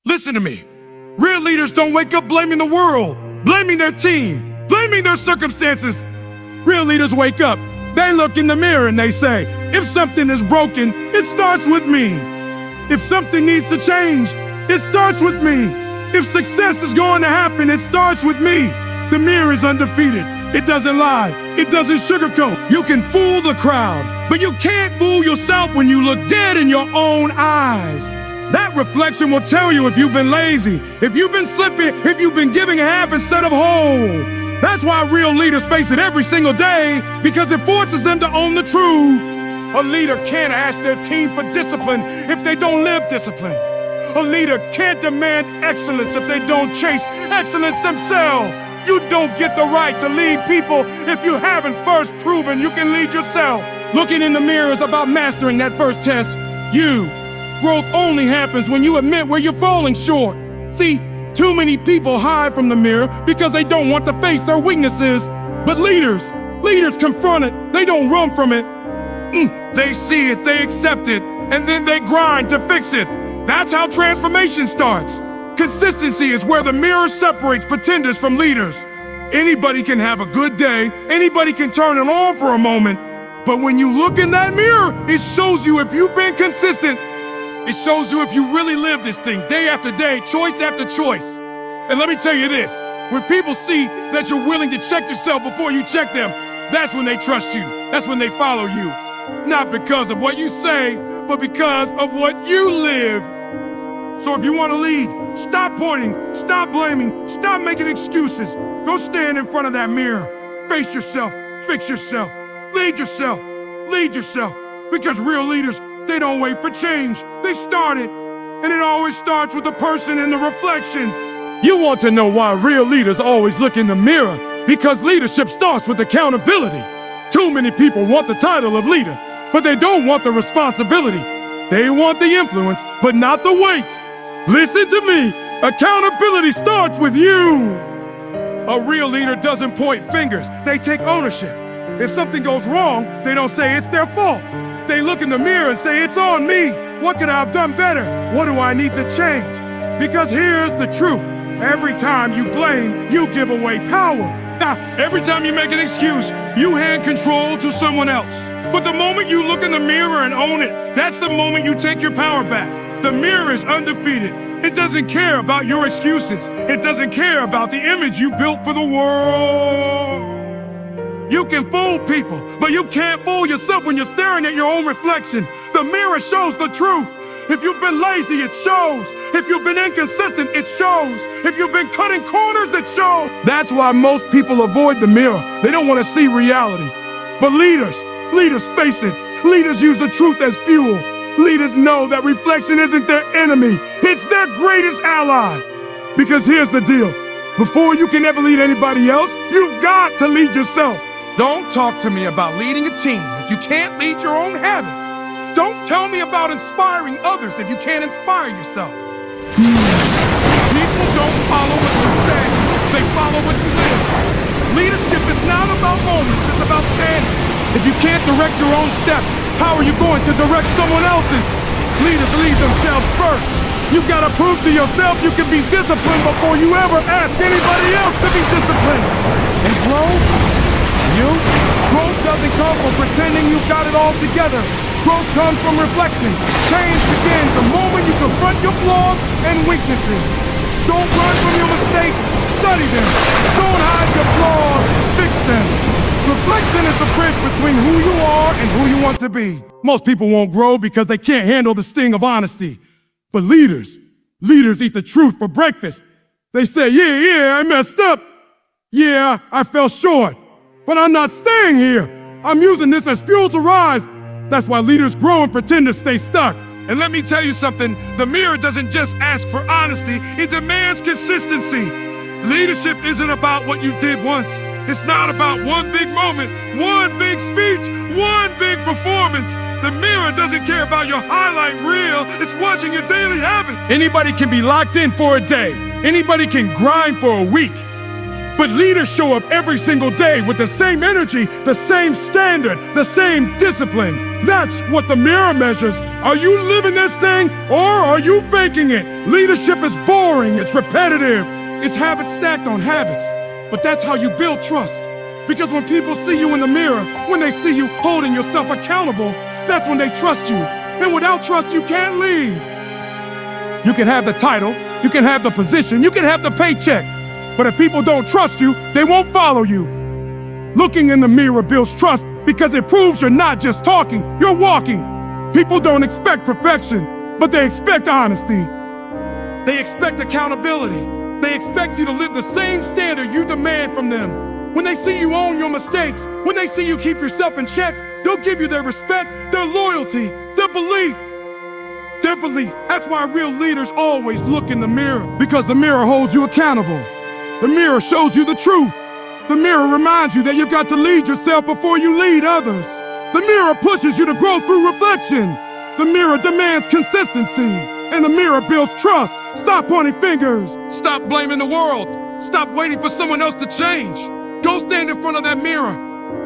Listen to me. Real leaders don't wake up blaming the world, blaming their team, blaming their circumstances. Real leaders wake up, they look in the mirror and they say, if something is broken, it starts with me. If something needs to change, it starts with me. If success is going to happen, it starts with me. The mirror is undefeated. It doesn't lie. It doesn't sugarcoat. You can fool the crowd, but you can't fool yourself when you look dead in your own eyes. That reflection will tell you if you've been lazy, if you've been slipping, if you've been giving half instead of whole. That's why real leaders face it every single day, because it forces them to own the truth. A leader can't ask their team for discipline if they don't live discipline. A leader can't demand excellence if they don't chase excellence themselves. You don't get the right to lead people if you haven't first proven you can lead yourself. Looking in the mirror is about mastering that first test. Growth only happens when you admit where you're falling short. See, too many people hide from the mirror because they don't want to face their weaknesses. But leaders confront it. They don't run from it. They see it, they accept it, and then they grind to fix it. That's how transformation starts. Consistency is where the mirror separates pretenders from leaders. Anybody can have a good day, anybody can turn it on for a moment, but when you look in that mirror, it shows you if you've been consistent. It shows you if you really live this thing day after day, choice after choice. And let me tell you this, when people see that you're willing to check yourself before you check them, that's when they trust you. That's when they follow you. Not because of what you say, but because of what you live. So if you want to lead, stop pointing, stop blaming, stop making excuses. Go stand in front of that mirror. Face yourself, fix yourself, lead yourself, lead yourself. Because real leaders, they don't wait for change, they start it. And it always starts with the person in the reflection. You want to know why real leaders always look in the mirror? Because leadership starts with accountability. Too many people want the title of leader, but they don't want the responsibility. They want the influence, but not the weight. Listen to me, accountability starts with you. A real leader doesn't point fingers, they take ownership. If something goes wrong, they don't say it's their fault. They look in the mirror and say, it's on me. What could I have done better? What do I need to change? Because here's the truth. Every time you blame, you give away power. Every time you make an excuse, you hand control to someone else. But the moment you look in the mirror and own it, that's the moment you take your power back. The mirror is undefeated. It doesn't care about your excuses. It doesn't care about the image you built for the world. You can fool people, but you can't fool yourself when you're staring at your own reflection. The mirror shows the truth. If you've been lazy, it shows. If you've been inconsistent, it shows. If you've been cutting corners, it shows. That's why most people avoid the mirror. They don't want to see reality. But leaders face it. Leaders use the truth as fuel. Leaders know that reflection isn't their enemy. It's their greatest ally. Because here's the deal. Before you can ever lead anybody else, you've got to lead yourself. Don't talk to me about leading a team if you can't lead your own habits. Don't tell me about inspiring others if you can't inspire yourself. People don't follow what you say, they follow what you live. Leadership is not about moments, it's about standing. If you can't direct your own steps, how are you going to direct someone else's? Leaders lead themselves first. You've got to prove to yourself you can be disciplined before you ever ask anybody else to be disciplined. And growth doesn't come from pretending you've got it all together. Growth comes from reflection. Change begins the moment you confront your flaws and weaknesses. Don't run from your mistakes, study them. Don't hide your flaws, fix them. Reflection is the bridge between who you are and who you want to be. Most people won't grow because they can't handle the sting of honesty. But leaders eat the truth for breakfast. They say, yeah, I messed up. Yeah, I fell short. But I'm not staying here. I'm using this as fuel to rise. That's why leaders grow and pretenders stay stuck. And let me tell you something, the mirror doesn't just ask for honesty, it demands consistency. Leadership isn't about what you did once. It's not about one big moment, one big speech, one big performance. The mirror doesn't care about your highlight reel, it's watching your daily habits. Anybody can be locked in for a day. Anybody can grind for a week. But leaders show up every single day with the same energy, the same standard, the same discipline. That's what the mirror measures. Are you living this thing or are you faking it? Leadership is boring, it's repetitive. It's habits stacked on habits. But that's how you build trust. Because when people see you in the mirror, when they see you holding yourself accountable, that's when they trust you. And without trust, you can't lead. You can have the title, you can have the position, you can have the paycheck. But if people don't trust you, they won't follow you. Looking in the mirror builds trust because it proves you're not just talking, you're walking. People don't expect perfection, but they expect honesty. They expect accountability. They expect you to live the same standard you demand from them. When they see you own your mistakes, when they see you keep yourself in check, they'll give you their respect, their loyalty, their belief. Their belief. That's why real leaders always look in the mirror, because the mirror holds you accountable. The mirror shows you the truth. The mirror reminds you that you've got to lead yourself before you lead others. The mirror pushes you to grow through reflection. The mirror demands consistency. And the mirror builds trust. Stop pointing fingers. Stop blaming the world. Stop waiting for someone else to change. Go stand in front of that mirror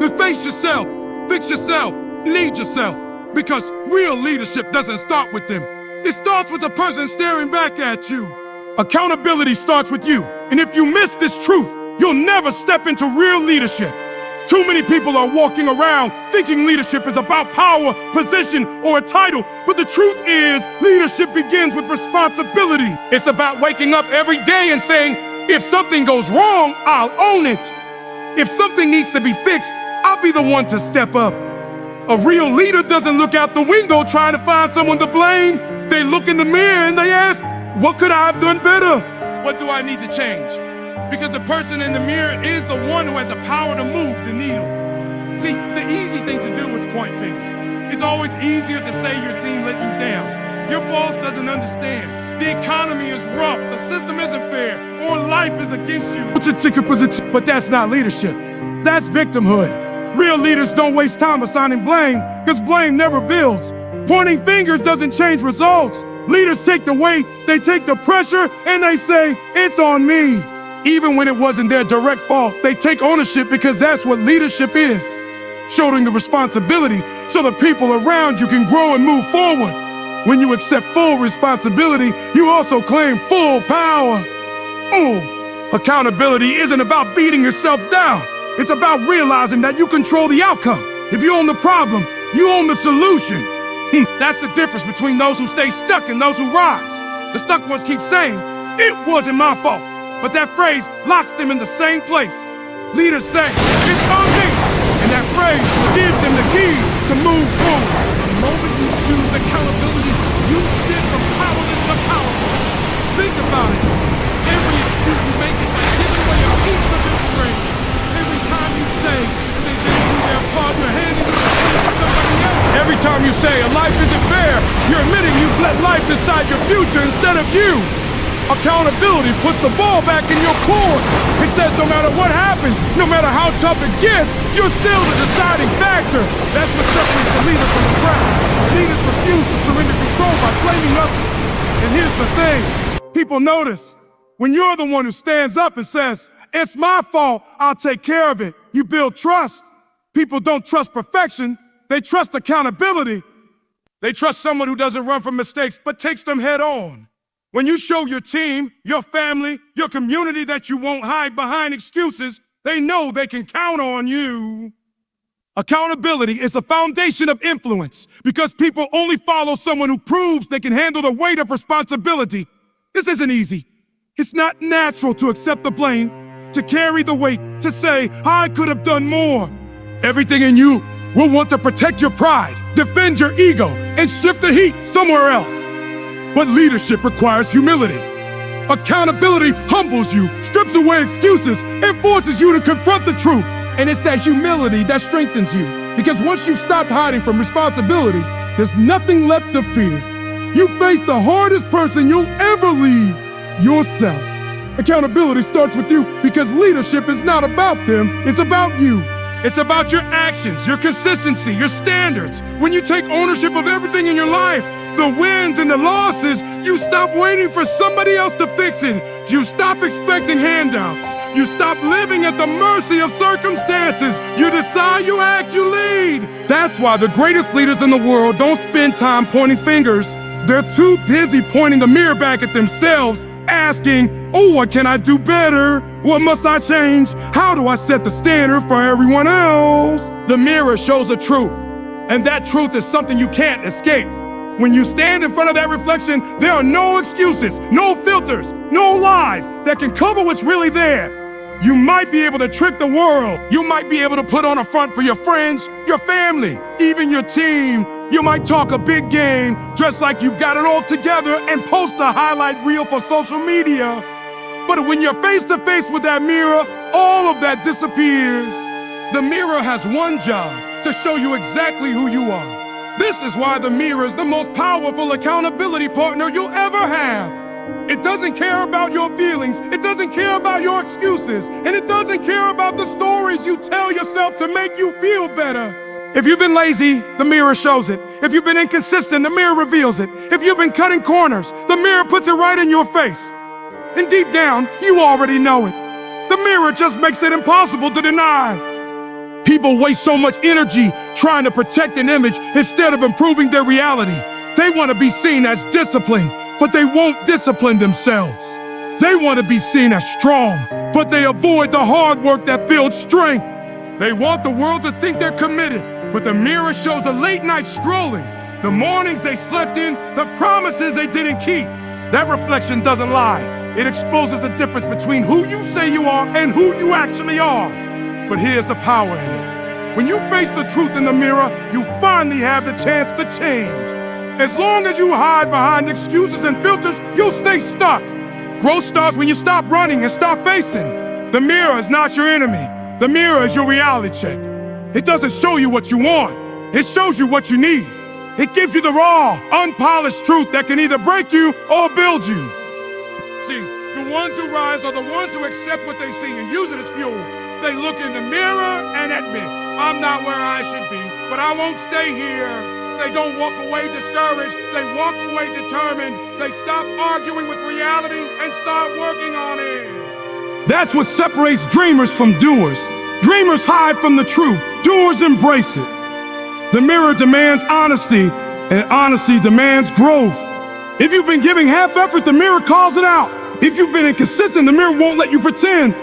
and face yourself. Fix yourself. Lead yourself. Because real leadership doesn't start with them. It starts with the person staring back at you. Accountability starts with you. And if you miss this truth, you'll never step into real leadership. Too many people are walking around thinking leadership is about power, position, or a title. But the truth is, leadership begins with responsibility. It's about waking up every day and saying, if something goes wrong, I'll own it. If something needs to be fixed, I'll be the one to step up. A real leader doesn't look out the window trying to find someone to blame. They look in the mirror and they ask, what could I have done better? What do I need to change? Because the person in the mirror is the one who has the power to move the needle. See, the easy thing to do is point fingers. It's always easier to say your team let you down. Your boss doesn't understand. The economy is rough, the system isn't fair, or life is against you. But that's not leadership. That's victimhood. Real leaders don't waste time assigning blame, because blame never builds. Pointing fingers doesn't change results. Leaders take the weight, they take the pressure, and they say, it's on me. Even when it wasn't their direct fault, they take ownership because that's what leadership is. Shouldering the responsibility so the people around you can grow and move forward. When you accept full responsibility, you also claim full power. Accountability isn't about beating yourself down. It's about realizing that you control the outcome. If you own the problem, you own the solution. That's the difference between those who stay stuck and those who rise. The stuck ones keep saying, it wasn't my fault. But that phrase locks them in the same place. Leaders say, it's on me. And that phrase gives them the key to move forward. The moment you choose accountability, you shift from powerless to powerful. Think about it. Every excuse you make is like giving away a piece of your brain. Every time you say they didn't do their part, you're handing it to somebody else. Every time you say a life isn't fair, you're admitting you've let life decide your future instead of you. Accountability puts the ball back in your court. It says no matter what happens, no matter how tough it gets, you're still the deciding factor. That's what separates the leader from the crowd. Leaders refuse to surrender control by blaming others. And here's the thing. People notice when you're the one who stands up and says, it's my fault, I'll take care of it. You build trust. People don't trust perfection. They trust accountability. They trust someone who doesn't run from mistakes, but takes them head on. When you show your team, your family, your community that you won't hide behind excuses, they know they can count on you. Accountability is the foundation of influence because people only follow someone who proves they can handle the weight of responsibility. This isn't easy. It's not natural to accept the blame, to carry the weight, to say, I could have done more. Everything in you will want to protect your pride, defend your ego, and shift the heat somewhere else. But leadership requires humility. Accountability humbles you, strips away excuses, and forces you to confront the truth. And it's that humility that strengthens you. Because once you've stopped hiding from responsibility, there's nothing left to fear. You face the hardest person you'll ever lead, yourself. Accountability starts with you because leadership is not about them, it's about you. It's about your actions, your consistency, your standards. When you take ownership of everything in your life, the wins and the losses, You stop waiting for somebody else to fix it. You stop expecting handouts. You stop living at the mercy of circumstances. You decide, you act, you lead. That's why the greatest leaders in the world don't spend time pointing fingers. They're too busy pointing the mirror back at themselves, asking, oh, what can I do better? What must I change? How do I set the standard for everyone else? The mirror shows the truth, and that truth is something you can't escape. When you stand in front of that reflection, there are no excuses, no filters, no lies that can cover what's really there. You might be able to trick the world. You might be able to put on a front for your friends, your family, even your team. You might talk a big game, dress like you've got it all together, and post a highlight reel for social media. But when you're face to face with that mirror, all of that disappears. The mirror has one job: to show you exactly who you are. This is why the mirror is the most powerful accountability partner you'll ever have. It doesn't care about your feelings, it doesn't care about your excuses, and it doesn't care about the stories you tell yourself to make you feel better. If you've been lazy, the mirror shows it. If you've been inconsistent, the mirror reveals it. If you've been cutting corners, the mirror puts it right in your face. And deep down, you already know it. The mirror just makes it impossible to deny. People waste so much energy trying to protect an image instead of improving their reality. They want to be seen as disciplined, but they won't discipline themselves. They want to be seen as strong, but they avoid the hard work that builds strength. They want the world to think they're committed, but the mirror shows the late night scrolling, the mornings they slept in, the promises they didn't keep. That reflection doesn't lie. It exposes the difference between who you say you are and who you actually are. But here's the power in it. When you face the truth in the mirror, you finally have the chance to change. As long as you hide behind excuses and filters, you'll stay stuck. Growth starts when you stop running and start facing. The mirror is not your enemy. The mirror is your reality check. It doesn't show you what you want. It shows you what you need. It gives you the raw, unpolished truth that can either break you or build you. See, the ones who rise are the ones who accept what they see and use it as fuel. They look in the mirror and admit, I'm not where I should be, but I won't stay here. They don't walk away discouraged, they walk away determined. They stop arguing with reality and start working on it. That's what separates dreamers from doers. Dreamers hide from the truth, doers embrace it. The mirror demands honesty, and honesty demands growth. If you've been giving half effort, the mirror calls it out. If you've been inconsistent, the mirror won't let you pretend.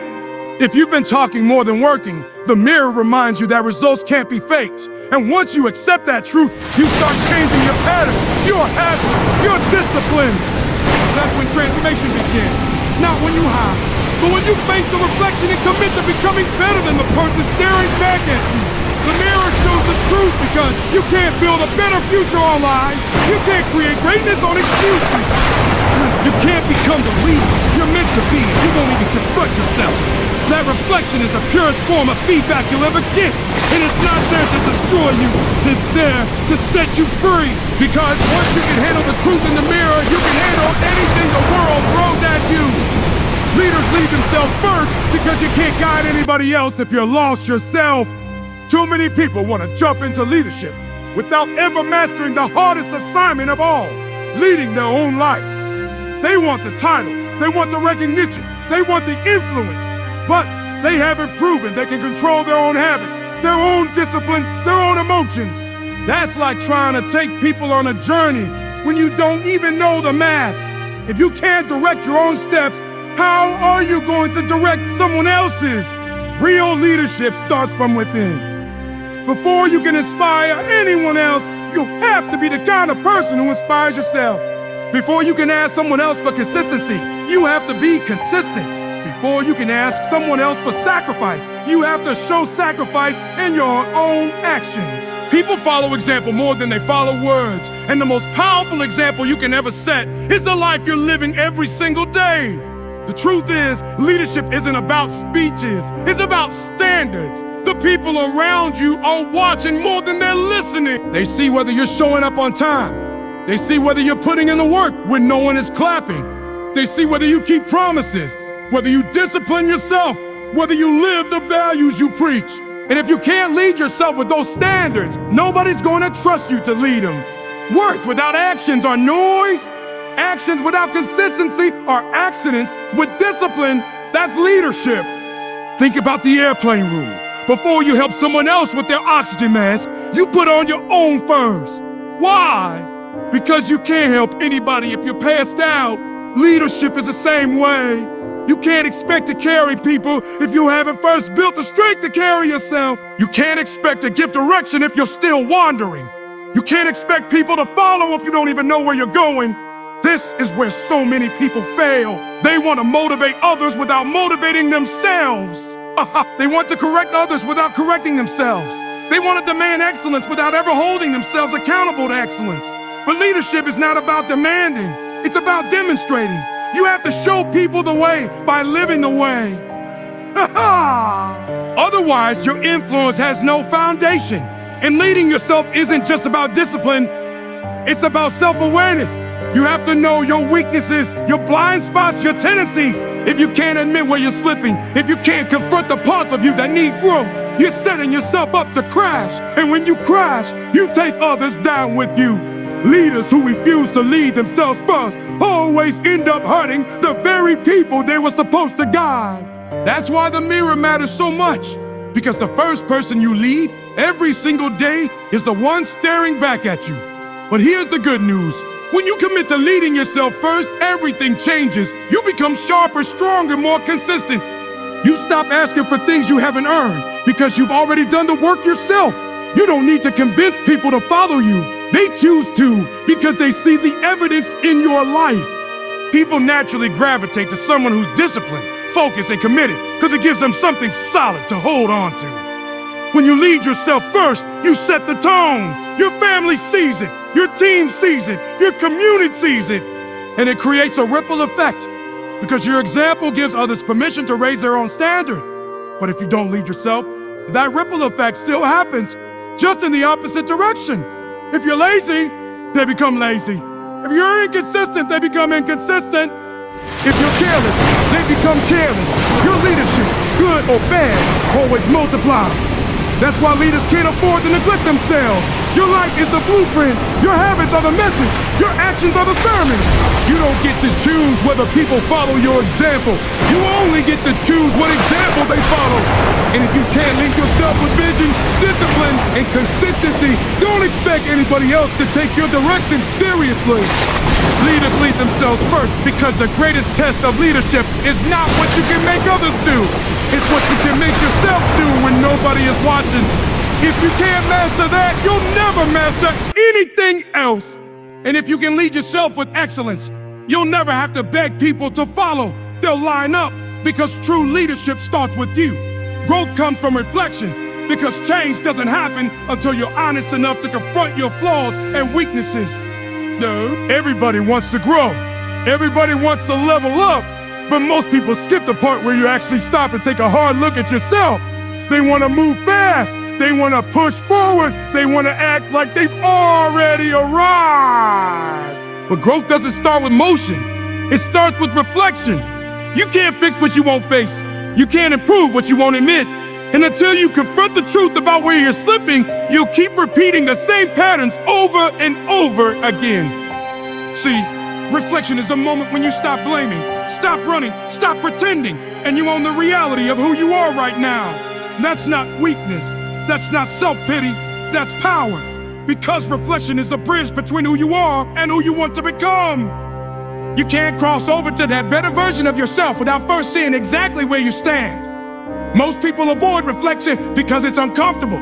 If you've been talking more than working, the mirror reminds you that results can't be faked. And once you accept that truth, you start changing your patterns, your habits, your discipline. That's when transformation begins. Not when you hide, but when you face the reflection and commit to becoming better than the person staring back at you. The mirror shows the truth because you can't build a better future on lies. You can't create greatness on excuses. You can't become the leader you're meant to be if you won't even confront yourself. That reflection is the purest form of feedback you'll ever get. And it's not there to destroy you. It's there to set you free. Because once you can handle the truth in the mirror, you can handle anything the world throws at you. Leaders lead themselves first because you can't guide anybody else if you're lost yourself. Too many people want to jump into leadership without ever mastering the hardest assignment of all, leading their own life. They want the title, they want the recognition, they want the influence, but they haven't proven they can control their own habits, their own discipline, their own emotions. That's like trying to take people on a journey when you don't even know the map. If you can't direct your own steps, how are you going to direct someone else's? Real leadership starts from within. Before you can inspire anyone else, you have to be the kind of person who inspires yourself. Before you can ask someone else for consistency, you have to be consistent. Before you can ask someone else for sacrifice, you have to show sacrifice in your own actions. People follow example more than they follow words. And the most powerful example you can ever set is the life you're living every single day. The truth is, leadership isn't about speeches, it's about standards. The people around you are watching more than they're listening. They see whether you're showing up on time. They see whether you're putting in the work when no one is clapping. They see whether you keep promises, whether you discipline yourself, whether you live the values you preach. And if you can't lead yourself with those standards, nobody's going to trust you to lead them. Words without actions are noise. Actions without consistency are accidents. With discipline, that's leadership. Think about the airplane rule. Before you help someone else with their oxygen mask, you put on your own first. Why? Because you can't help anybody if you're passed out. Leadership is the same way. You can't expect to carry people if you haven't first built the strength to carry yourself. You can't expect to give direction if you're still wandering. You can't expect people to follow if you don't even know where you're going. This is where so many people fail. They want to motivate others without motivating themselves. They want to correct others without correcting themselves. They want to demand excellence without ever holding themselves accountable to excellence. But leadership is not about demanding. It's about demonstrating. You have to show people the way by living the way. Otherwise, your influence has no foundation. And leading yourself isn't just about discipline, it's about self-awareness. You have to know your weaknesses, your blind spots, your tendencies. If you can't admit where you're slipping, if you can't confront the parts of you that need growth, you're setting yourself up to crash. And when you crash, you take others down with you. Leaders who refuse to lead themselves first always end up hurting the very people they were supposed to guide. That's why the mirror matters so much. Because the first person you lead every single day is the one staring back at you. But here's the good news. When you commit to leading yourself first, everything changes. You become sharper, stronger, more consistent. You stop asking for things you haven't earned because you've already done the work yourself. You don't need to convince people to follow you. They choose to because they see the evidence in your life. People naturally gravitate to someone who's disciplined, focused, and committed because it gives them something solid to hold on to. When you lead yourself first, you set the tone. Your family sees it. Your team sees it. Your community sees it. And it creates a ripple effect because your example gives others permission to raise their own standard. But if you don't lead yourself, that ripple effect still happens, just in the opposite direction. If you're lazy, they become lazy. If you're inconsistent, they become inconsistent. If you're careless, they become careless. Your leadership, good or bad, always multiplies. That's why leaders can't afford to neglect themselves. Your life is the blueprint. Your habits are the message. Your actions are the sermon. You don't get to choose whether people follow your example. You only get to choose what example they follow. And if you can't link yourself with vision, discipline, and consistency, don't expect anybody else to take your direction seriously. Leaders lead themselves first because the greatest test of leadership is not what you can make others do. It's what you can make yourself do when nobody is watching. If you can't master that, you'll never master anything else. And if you can lead yourself with excellence, you'll never have to beg people to follow. They'll line up because true leadership starts with you. Growth comes from reflection because change doesn't happen until you're honest enough to confront your flaws and weaknesses. No, everybody wants to grow. Everybody wants to level up. But most people skip the part where you actually stop and take a hard look at yourself. They want to move fast. They want to push forward. They want to act like they've already arrived. But growth doesn't start with motion. It starts with reflection. You can't fix what you won't face. You can't improve what you won't admit. And until you confront the truth about where you're slipping, you'll keep repeating the same patterns over and over again. See, reflection is a moment when you stop blaming, stop running, stop pretending, and you own the reality of who you are right now. That's not weakness. That's not self-pity. That's power. Because reflection is the bridge between who you are and who you want to become. You can't cross over to that better version of yourself without first seeing exactly where you stand. Most people avoid reflection because it's uncomfortable.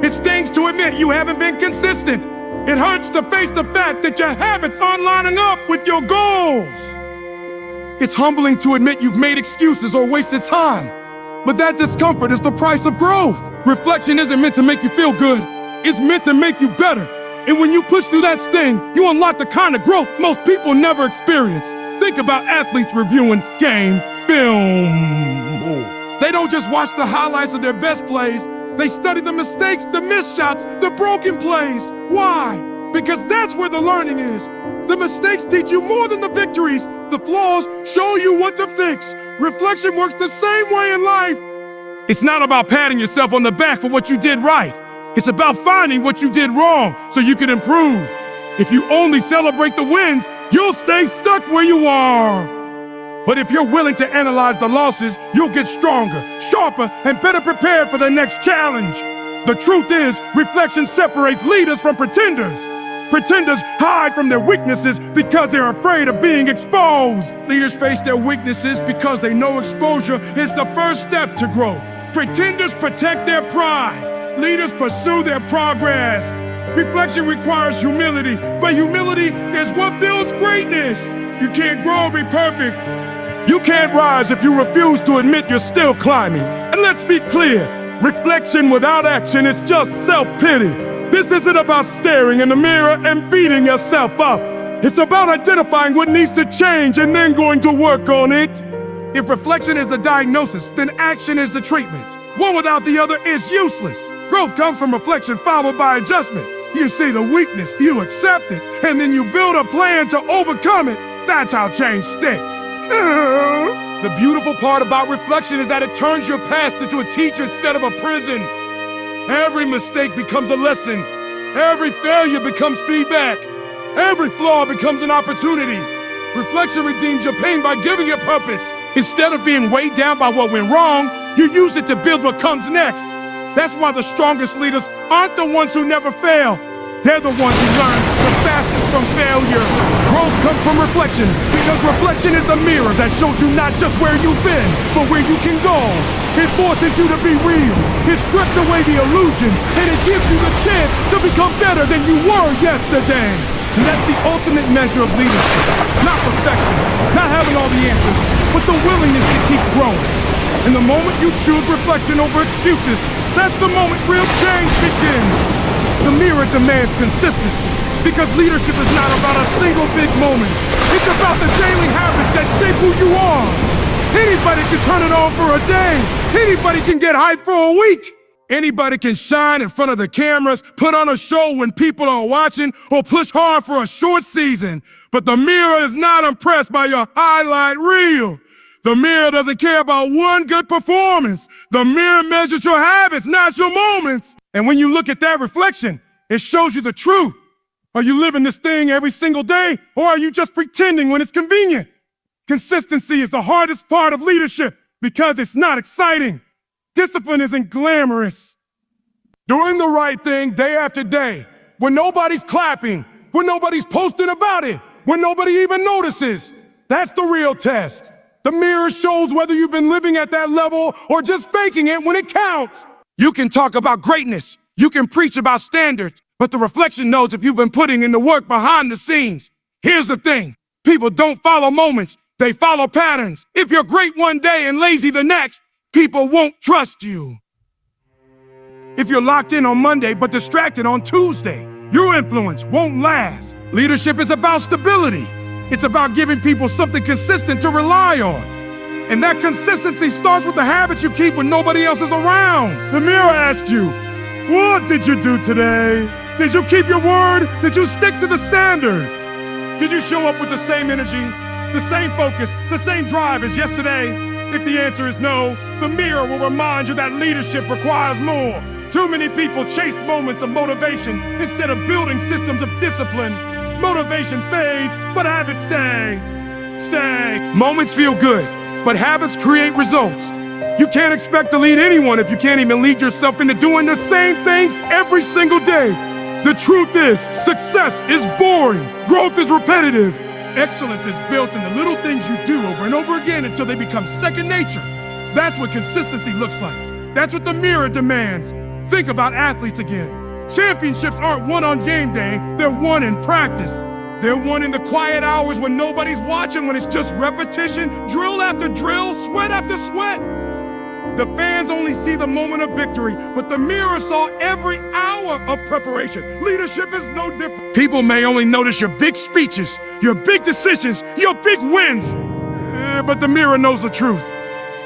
It stings to admit you haven't been consistent. It hurts to face the fact that your habits aren't lining up with your goals. It's humbling to admit you've made excuses or wasted time. But that discomfort is the price of growth. Reflection isn't meant to make you feel good. It's meant to make you better. And when you push through that sting, you unlock the kind of growth most people never experience. Think about athletes reviewing game film. They don't just watch the highlights of their best plays. They study the mistakes, the missed shots, the broken plays. Why? Because that's where the learning is. The mistakes teach you more than the victories. The flaws show you what to fix. Reflection works the same way in life. It's not about patting yourself on the back for what you did right. It's about finding what you did wrong so you can improve. If you only celebrate the wins, you'll stay stuck where you are. But if you're willing to analyze the losses, you'll get stronger, sharper, and better prepared for the next challenge. The truth is, reflection separates leaders from pretenders. Pretenders hide from their weaknesses because they're afraid of being exposed. Leaders face their weaknesses because they know exposure is the first step to growth. Pretenders protect their pride. Leaders pursue their progress. Reflection requires humility, but humility is what builds greatness. You can't grow or be perfect. You can't rise if you refuse to admit you're still climbing. And let's be clear, reflection without action is just self-pity. This isn't about staring in the mirror and beating yourself up. It's about identifying what needs to change and then going to work on it. If reflection is the diagnosis, then action is the treatment. One without the other is useless. Growth comes from reflection followed by adjustment. You see the weakness, you accept it, and then you build a plan to overcome it. That's how change sticks. The beautiful part about reflection is that it turns your past into a teacher instead of a prison. Every mistake becomes a lesson. Every failure becomes feedback. Every flaw becomes an opportunity. Reflection redeems your pain by giving it purpose. Instead of being weighed down by what went wrong, you use it to build what comes next. That's why the strongest leaders aren't the ones who never fail. They're the ones who learn the fastest from failure. Growth comes from reflection, because reflection is the mirror that shows you not just where you've been, but where you can go. It forces you to be real. It strips away the illusion, and it gives you the chance to become better than you were yesterday. And that's the ultimate measure of leadership. Not perfection, not having all the answers, but the willingness to keep growing. And the moment you choose reflection over excuses, that's the moment real change begins. The mirror demands consistency, because leadership is not about a single big moment. It's about the daily habits that shape who you are. Anybody can turn it on for a day. Anybody can get hyped for a week. Anybody can shine in front of the cameras, put on a show when people are watching, or push hard for a short season. But the mirror is not impressed by your highlight reel. The mirror doesn't care about one good performance. The mirror measures your habits, not your moments. And when you look at that reflection, it shows you the truth. Are you living this thing every single day, or are you just pretending when it's convenient? Consistency is the hardest part of leadership because it's not exciting. Discipline isn't glamorous. Doing the right thing day after day, when nobody's clapping, when nobody's posting about it, when nobody even notices, that's the real test. The mirror shows whether you've been living at that level or just faking it when it counts. You can talk about greatness, you can preach about standards, but the reflection knows if you've been putting in the work behind the scenes. Here's the thing, people don't follow moments, they follow patterns. If you're great one day and lazy the next, people won't trust you. If you're locked in on Monday but distracted on Tuesday, your influence won't last. Leadership is about stability. It's about giving people something consistent to rely on. And that consistency starts with the habits you keep when nobody else is around. The mirror asks you, what did you do today? Did you keep your word? Did you stick to the standard? Did you show up with the same energy, the same focus, the same drive as yesterday? If the answer is no, the mirror will remind you that leadership requires more. Too many people chase moments of motivation instead of building systems of discipline. Motivation fades, but habits stay. Moments feel good, but habits create results. You can't expect to lead anyone if you can't even lead yourself into doing the same things every single day. The truth is, success is boring. Growth is repetitive. Excellence is built in the little things you do over and over again until they become second nature. That's what consistency looks like. That's what the mirror demands. Think about athletes again. Championships aren't won on game day, they're won in practice. They're won in the quiet hours when nobody's watching, when it's just repetition, drill after drill, sweat after sweat. The fans only see the moment of victory, but the mirror saw every hour of preparation. Leadership is no different. People may only notice your big speeches, your big decisions, your big wins, but the mirror knows the truth.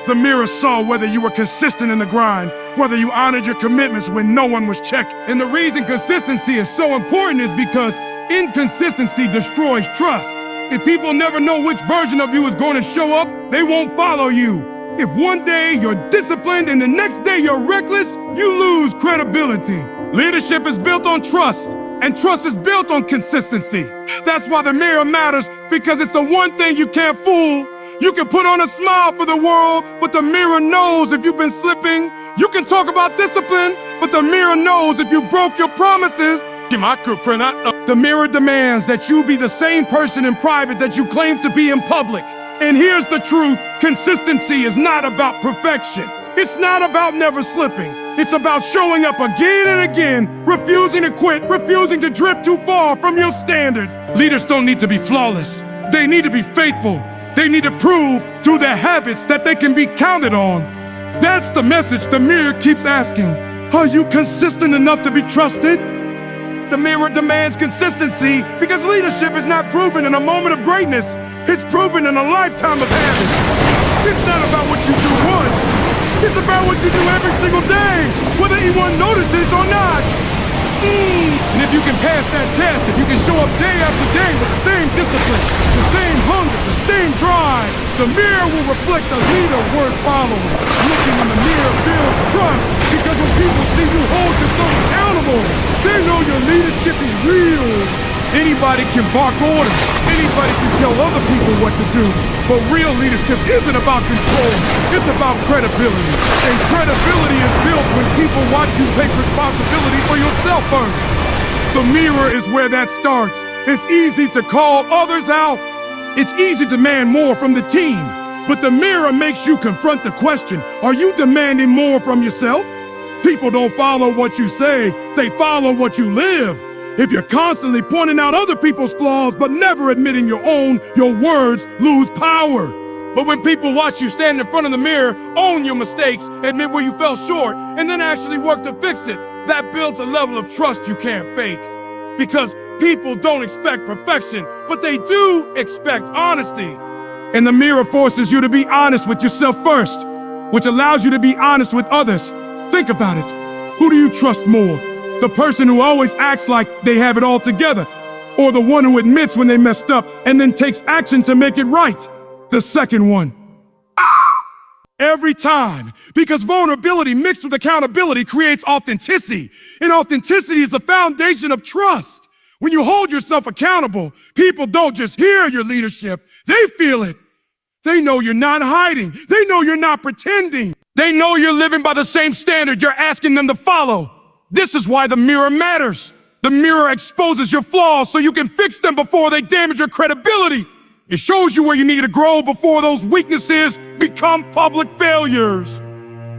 The mirror saw whether you were consistent in the grind, whether you honored your commitments when no one was checking. And the reason consistency is so important is because inconsistency destroys trust. If people never know which version of you is going to show up, they won't follow you. If one day you're disciplined and the next day you're reckless, you lose credibility. Leadership is built on trust. And trust is built on consistency. That's why the mirror matters, because it's the one thing you can't fool. You can put on a smile for the world, but the mirror knows if you've been slipping. You can talk about discipline, but the mirror knows if you broke your promises. The mirror demands that you be the same person in private that you claim to be in public. And here's the truth: consistency is not about perfection. It's not about never slipping. It's about showing up again and again, refusing to quit, refusing to drift too far from your standard. Leaders don't need to be flawless. They need to be faithful. They need to prove through their habits that they can be counted on. That's the message the mirror keeps asking. Are you consistent enough to be trusted? The mirror demands consistency because leadership is not proven in a moment of greatness. It's proven in a lifetime of habits. It's not about what you do once. It's about what you do every single day, whether anyone notices or not. And if you can pass that test, if you can show up day after day with the same discipline, the same hunger, the same drive, the mirror will reflect a leader worth following. Looking in the mirror builds trust, because when people see you hold yourself accountable, they know your leadership is real. Anybody can bark orders. Anybody can tell other people what to do. But real leadership isn't about control. It's about credibility. And credibility is built when people watch you take responsibility for yourself first. The mirror is where that starts. It's easy to call others out. It's easy to demand more from the team. But the mirror makes you confront the question: are you demanding more from yourself? People don't follow what you say. They follow what you live. If you're constantly pointing out other people's flaws but never admitting your own, your words lose power. But when people watch you stand in front of the mirror, own your mistakes, admit where you fell short, and then actually work to fix it, that builds a level of trust you can't fake. Because people don't expect perfection, but they do expect honesty. And the mirror forces you to be honest with yourself first, which allows you to be honest with others. Think about it. Who do you trust more? The person who always acts like they have it all together, or the one who admits when they messed up and then takes action to make it right? The second one. Every time. Because vulnerability mixed with accountability creates authenticity. And authenticity is the foundation of trust. When you hold yourself accountable, people don't just hear your leadership, they feel it. They know you're not hiding. They know you're not pretending. They know you're living by the same standard you're asking them to follow. This is why the mirror matters. The mirror exposes your flaws so you can fix them before they damage your credibility. It shows you where you need to grow before those weaknesses become public failures.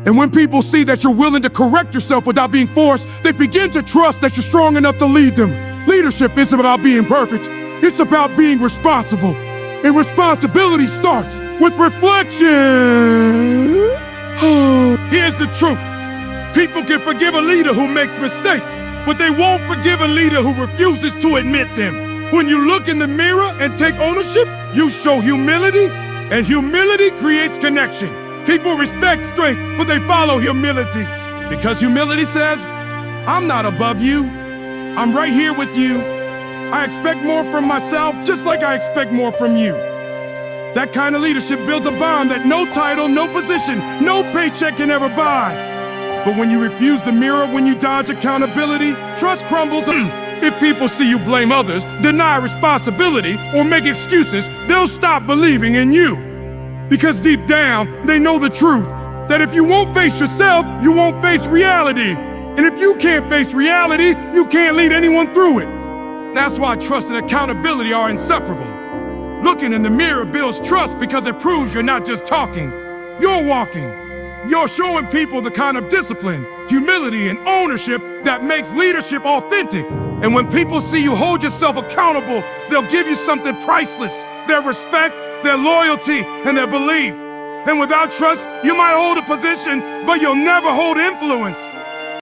And when people see that you're willing to correct yourself without being forced, they begin to trust that you're strong enough to lead them. Leadership isn't about being perfect. It's about being responsible. And responsibility starts with reflection. Here's the truth. People can forgive a leader who makes mistakes, but they won't forgive a leader who refuses to admit them. When you look in the mirror and take ownership, you show humility, and humility creates connection. People respect strength, but they follow humility. Because humility says, I'm not above you. I'm right here with you. I expect more from myself, just like I expect more from you. That kind of leadership builds a bond that no title, no position, no paycheck can ever buy. But when you refuse the mirror, when you dodge accountability, trust crumbles. If people see you blame others, deny responsibility, or make excuses, they'll stop believing in you. Because deep down, they know the truth, that if you won't face yourself, you won't face reality. And if you can't face reality, you can't lead anyone through it. That's why trust and accountability are inseparable. Looking in the mirror builds trust because it proves you're not just talking, you're walking. You're showing people the kind of discipline, humility, and ownership that makes leadership authentic. And when people see you hold yourself accountable, they'll give you something priceless: their respect, their loyalty, and their belief. And without trust, you might hold a position, but you'll never hold influence.